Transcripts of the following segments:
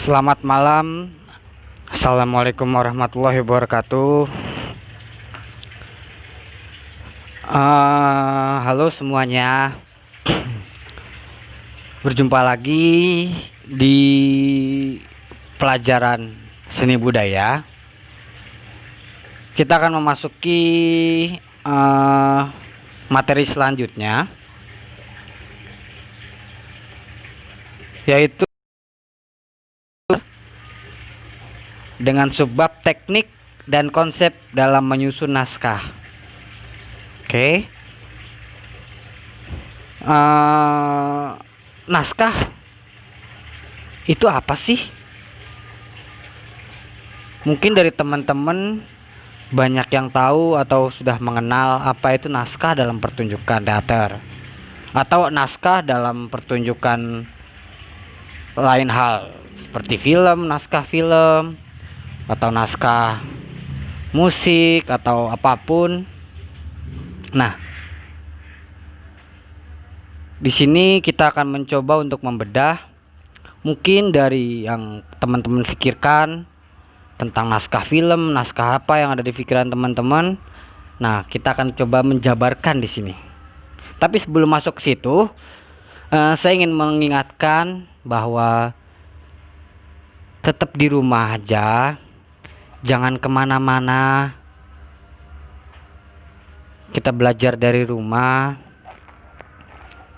Selamat malam. Assalamualaikum warahmatullahi wabarakatuh. Halo semuanya. Berjumpa lagi di pelajaran seni budaya. Kita akan memasuki materi selanjutnya, yaitu dengan subbab teknik dan konsep dalam menyusun naskah. Oke. Naskah itu apa sih? Mungkin dari teman-teman banyak yang tahu atau sudah mengenal apa itu naskah dalam pertunjukan teater, atau naskah dalam pertunjukan lain hal seperti film, naskah film, atau naskah musik atau apapun. Nah, di sini kita akan mencoba untuk membedah mungkin dari yang teman-teman pikirkan tentang naskah film, naskah apa yang ada di pikiran teman-teman. Nah, kita akan coba menjabarkan di sini. Tapi sebelum masuk ke situ, saya ingin mengingatkan bahwa tetap di rumah aja. Jangan kemana-mana. Kita belajar dari rumah.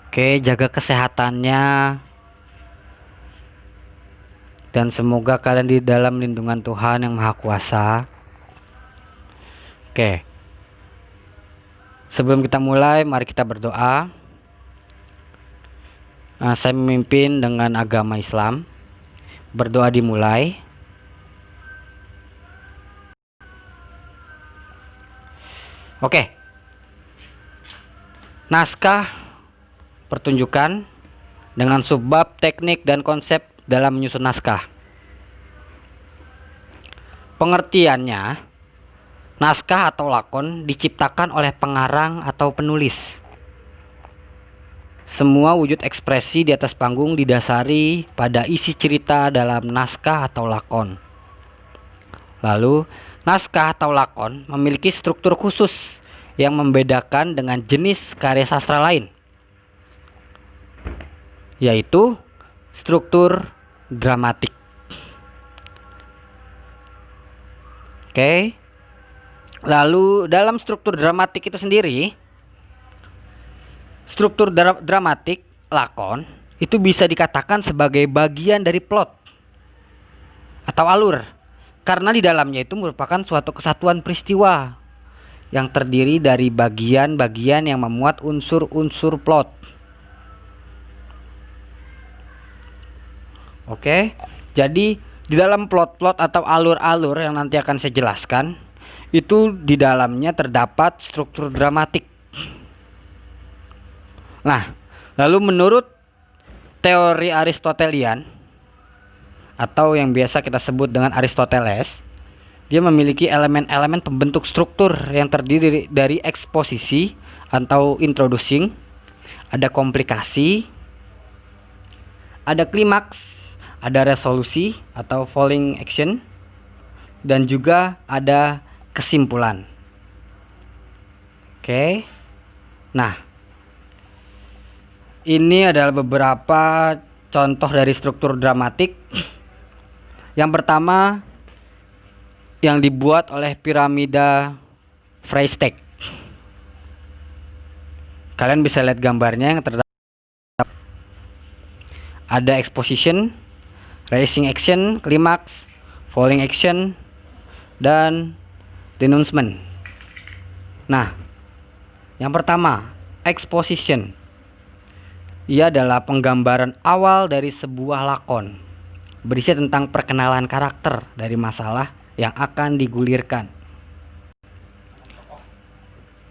Oke, jaga kesehatannya. Dan semoga kalian di dalam lindungan Tuhan yang Maha Kuasa. Oke. Sebelum kita mulai, mari kita berdoa. Saya memimpin dengan agama Islam. Berdoa dimulai. Oke. Naskah pertunjukan dengan subbab teknik dan konsep dalam menyusun naskah. Pengertiannya, naskah atau lakon diciptakan oleh pengarang atau penulis. Semua wujud ekspresi di atas panggung didasari pada isi cerita dalam naskah atau lakon. Lalu, naskah atau lakon memiliki struktur khusus yang membedakan dengan jenis karya sastra lain, yaitu struktur dramatik. Oke. Lalu dalam struktur dramatik itu sendiri, struktur dramatik lakon itu bisa dikatakan sebagai bagian dari plot atau alur, karena di dalamnya itu merupakan suatu kesatuan peristiwa yang terdiri dari bagian-bagian yang memuat unsur-unsur plot. Oke, jadi di dalam plot-plot atau alur-alur yang nanti akan saya jelaskan, itu di dalamnya terdapat struktur dramatik. Nah, lalu menurut teori Aristotelian atau yang biasa kita sebut dengan Aristoteles, dia memiliki elemen-elemen pembentuk struktur yang terdiri dari eksposisi atau introducing, ada komplikasi, ada klimaks, ada resolusi atau falling action, dan juga ada kesimpulan. Oke. Nah, ini adalah beberapa contoh dari struktur dramatik. Yang pertama, yang dibuat oleh piramida Freystack. Kalian bisa lihat gambarnya yang terdapat. Ada exposition, rising action, klimaks, falling action, dan denouncement. Nah, yang pertama, exposition. Ia adalah penggambaran awal dari sebuah lakon, berisi tentang perkenalan karakter dari masalah yang akan digulirkan.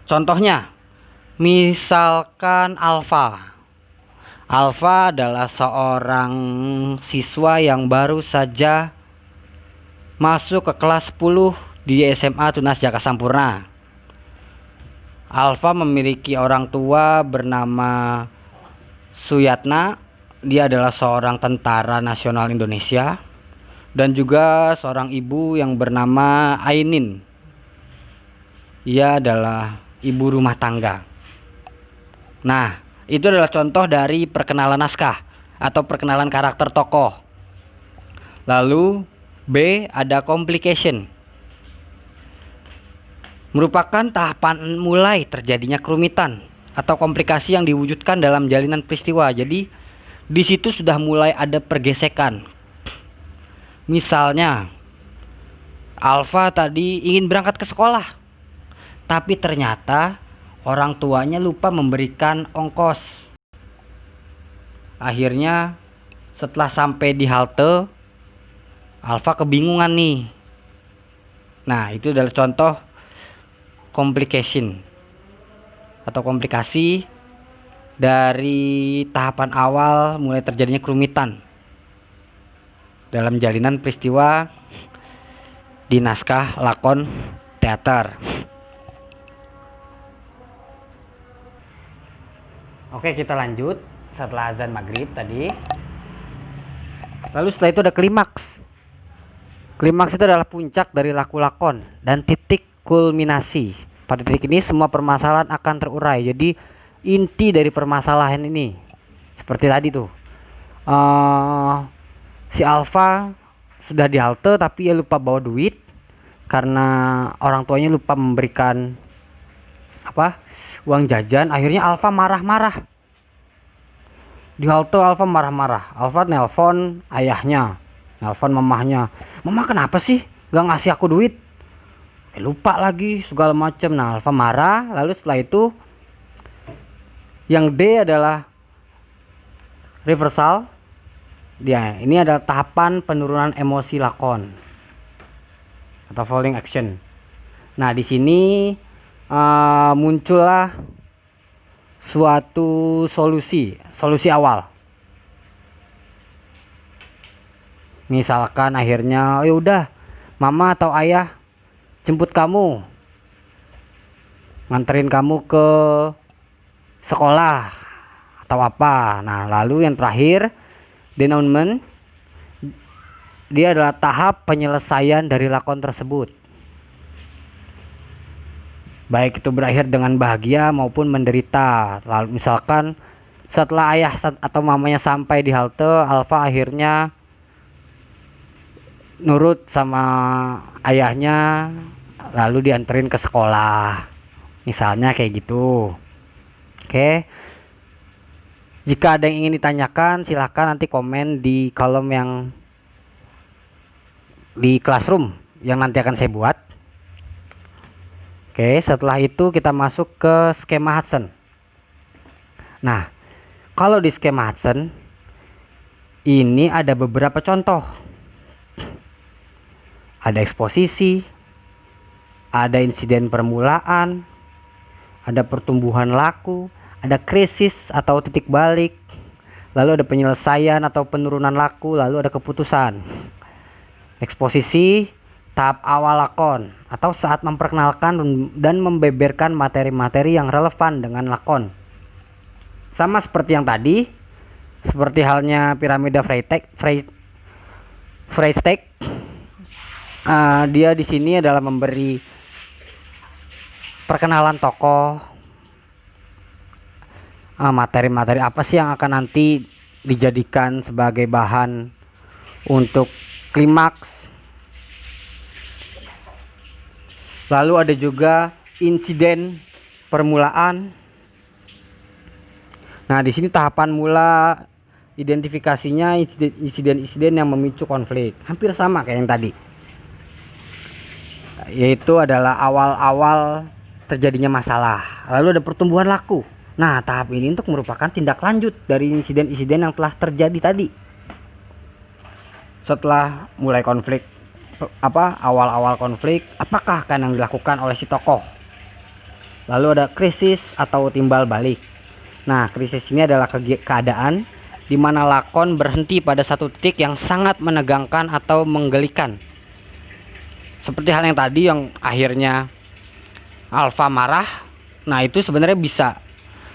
Contohnya, misalkan Alfa. Alfa adalah seorang siswa yang baru saja masuk ke kelas 10 di SMA Tunas Jaka Sampurna. Alfa memiliki orang tua bernama Suyatna. Dia adalah seorang tentara nasional Indonesia. dan juga seorang ibu yang bernama Ainin. Ia adalah ibu rumah tangga. Nah, itu adalah contoh dari perkenalan naskah atau perkenalan karakter tokoh. Lalu B, ada complication. Merupakan tahapan mulai terjadinya kerumitan atau komplikasi yang diwujudkan dalam jalinan peristiwa. Jadi di situ sudah mulai ada pergesekan. Misalnya Alfa tadi ingin berangkat ke sekolah, tapi ternyata orang tuanya lupa memberikan ongkos. Akhirnya setelah sampai di halte, Alfa kebingungan nih. Nah, itu adalah contoh complication atau komplikasi dari tahapan awal mulai terjadinya kerumitan dalam jalinan peristiwa di naskah lakon teater. Oke, kita lanjut setelah azan maghrib tadi. Lalu setelah itu ada klimaks. Klimaks itu adalah puncak dari laku lakon dan titik kulminasi. Pada titik ini semua permasalahan akan terurai. Jadi inti dari permasalahan ini seperti tadi tuh, si Alfa sudah di halte tapi ia lupa bawa duit karena orang tuanya lupa memberikan uang jajan. Akhirnya Alfa marah-marah di halte. Alfa marah-marah. Alfa nelpon ayahnya, nelpon mamahnya. Mama kenapa sih gak ngasih aku duit? Lupa lagi segala macam. Nah, Alfa marah. Lalu setelah itu yang D adalah reversal. Dia ini adalah tahapan penurunan emosi lakon atau falling action. Nah, di sini muncullah suatu solusi awal. Misalkan akhirnya, ya udah, mama atau ayah jemput kamu, nganterin kamu ke sekolah atau apa. Nah, lalu yang terakhir, denouement. Dia adalah tahap penyelesaian dari lakon tersebut, baik itu berakhir dengan bahagia maupun menderita. Lalu misalkan setelah ayah atau mamanya sampai di halte, Alfa akhirnya nurut sama ayahnya lalu dianterin ke sekolah, misalnya kayak gitu. Oke, jika ada yang ingin ditanyakan silahkan nanti komen di kolom yang di classroom yang nanti akan saya buat. Oke, setelah itu kita masuk ke skema Hudson. Nah, kalau di skema Hudson ini ada beberapa contoh. Ada eksposisi, ada insiden permulaan, ada pertumbuhan laku, ada krisis atau titik balik, lalu ada penyelesaian atau penurunan laku, lalu ada keputusan. Eksposisi tahap awal lakon atau saat memperkenalkan dan membeberkan materi-materi yang relevan dengan lakon. Sama seperti yang tadi, seperti halnya piramida Freytag, dia di sini adalah memberi perkenalan tokoh, materi-materi apa sih yang akan nanti dijadikan sebagai bahan untuk klimaks. Lalu ada juga insiden permulaan. Nah, di sini tahapan mula identifikasinya insiden-insiden yang memicu konflik. Hampir sama kayak yang tadi. Yaitu adalah awal-awal terjadinya masalah. Lalu ada pertumbuhan laku. Nah, tahap ini untuk merupakan tindak lanjut dari insiden-insiden yang telah terjadi tadi. Setelah mulai konflik, awal-awal konflik, apakah akan yang dilakukan oleh si tokoh? Lalu ada krisis atau timbal balik. Nah, krisis ini adalah keadaan di mana lakon berhenti pada satu titik yang sangat menegangkan atau menggelikan. Seperti hal yang tadi yang akhirnya Alfa marah. Nah, itu sebenarnya bisa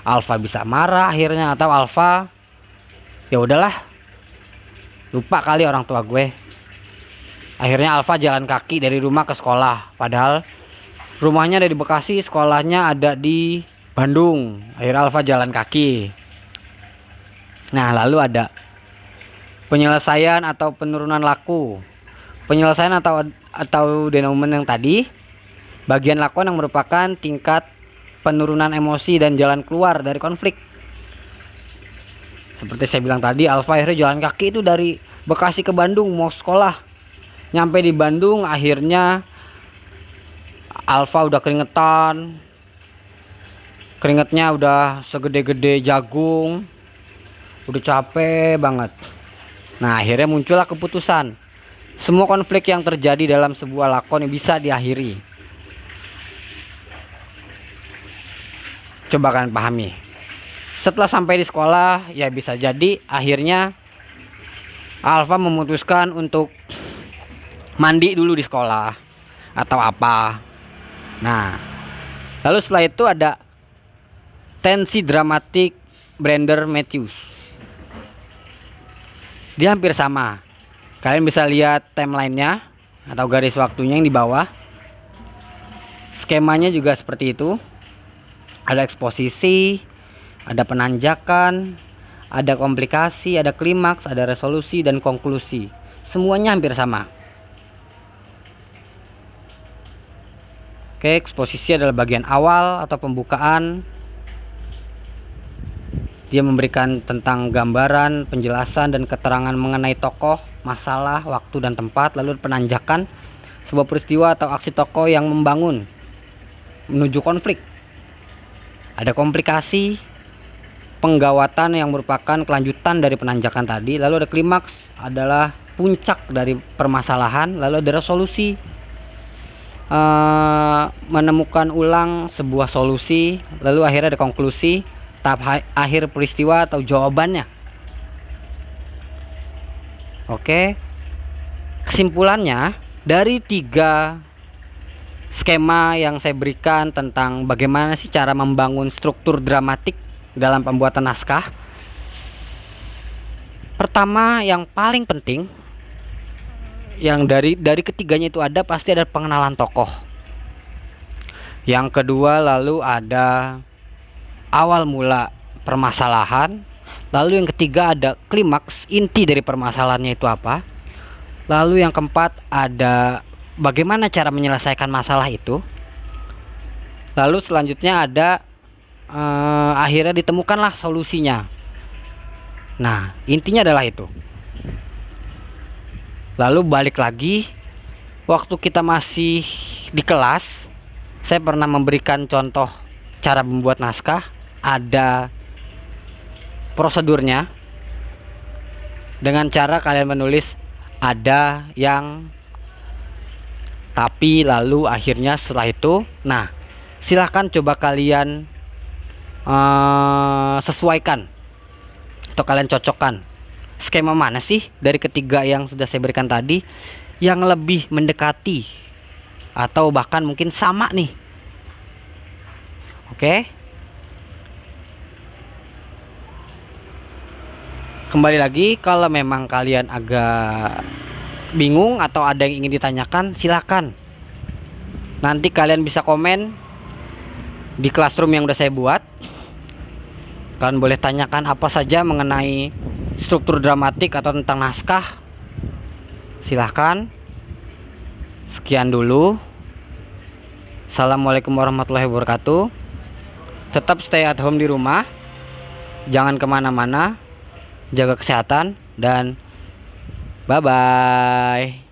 Alfa bisa marah akhirnya, atau Alfa ya udahlah, lupa kali orang tua gue. Akhirnya Alfa jalan kaki dari rumah ke sekolah, padahal rumahnya ada di Bekasi, sekolahnya ada di Bandung. Akhirnya Alfa jalan kaki. Nah, lalu ada penyelesaian atau penurunan laku. Penyelesaian atau denomen yang tadi, bagian lakon yang merupakan tingkat penurunan emosi dan jalan keluar dari konflik. Seperti saya bilang tadi, Alfa akhirnya jalan kaki itu dari Bekasi ke Bandung mau sekolah. Nyampe di Bandung akhirnya Alfa udah keringetan. Keringetnya udah segede-gede jagung. Udah capek banget. Nah, akhirnya muncullah keputusan. Semua konflik yang terjadi dalam sebuah lakon bisa diakhiri. Coba kalian pahami. Setelah sampai di sekolah, ya bisa jadi akhirnya Alfa memutuskan untuk mandi dulu di sekolah atau apa. Nah, lalu setelah itu ada tensi dramatik Brander Matthews. Dia hampir sama. Kalian bisa lihat timelinenya atau garis waktunya yang di bawah. Skemanya juga seperti itu. Ada eksposisi, ada penanjakan, ada komplikasi, ada klimaks, ada resolusi dan konklusi. Semuanya hampir sama. Oke, eksposisi adalah bagian awal atau pembukaan. Dia memberikan tentang gambaran, penjelasan, dan keterangan mengenai tokoh, masalah, waktu, dan tempat. Lalu penanjakan, sebuah peristiwa atau aksi tokoh yang membangun menuju konflik. Ada komplikasi, penggawatan yang merupakan kelanjutan dari penanjakan tadi. Lalu ada klimaks, adalah puncak dari permasalahan. Lalu ada resolusi, menemukan ulang sebuah solusi. Lalu akhirnya ada konklusi, tahap akhir peristiwa atau jawabannya. Oke, kesimpulannya dari 3 skema yang saya berikan tentang bagaimana sih cara membangun struktur dramatik dalam pembuatan naskah. Pertama, yang paling penting, yang dari ketiganya itu ada pasti ada pengenalan tokoh. Yang kedua, lalu ada awal mula permasalahan. Lalu yang ketiga ada klimaks, inti dari permasalahannya itu apa. Lalu yang keempat ada bagaimana cara menyelesaikan masalah itu. Lalu selanjutnya ada akhirnya ditemukanlah solusinya. Nah, intinya adalah itu. Lalu balik lagi, waktu kita masih di kelas, saya pernah memberikan contoh cara membuat naskah. Ada prosedurnya. Dengan cara kalian menulis ada, yang, tapi, lalu, akhirnya, setelah itu. Nah, silahkan coba kalian sesuaikan atau kalian cocokkan skema mana sih dari ketiga yang sudah saya berikan tadi yang lebih mendekati atau bahkan mungkin sama nih. Oke, kembali lagi, kalau memang kalian agak bingung atau ada yang ingin ditanyakan, silakan nanti kalian bisa komen di classroom yang udah saya buat. Kalian boleh tanyakan apa saja mengenai struktur dramatik atau tentang naskah. Silahkan. Sekian dulu. Assalamualaikum warahmatullahi wabarakatuh. Tetap stay at home di rumah, jangan kemana-mana, jaga kesehatan, dan bye bye.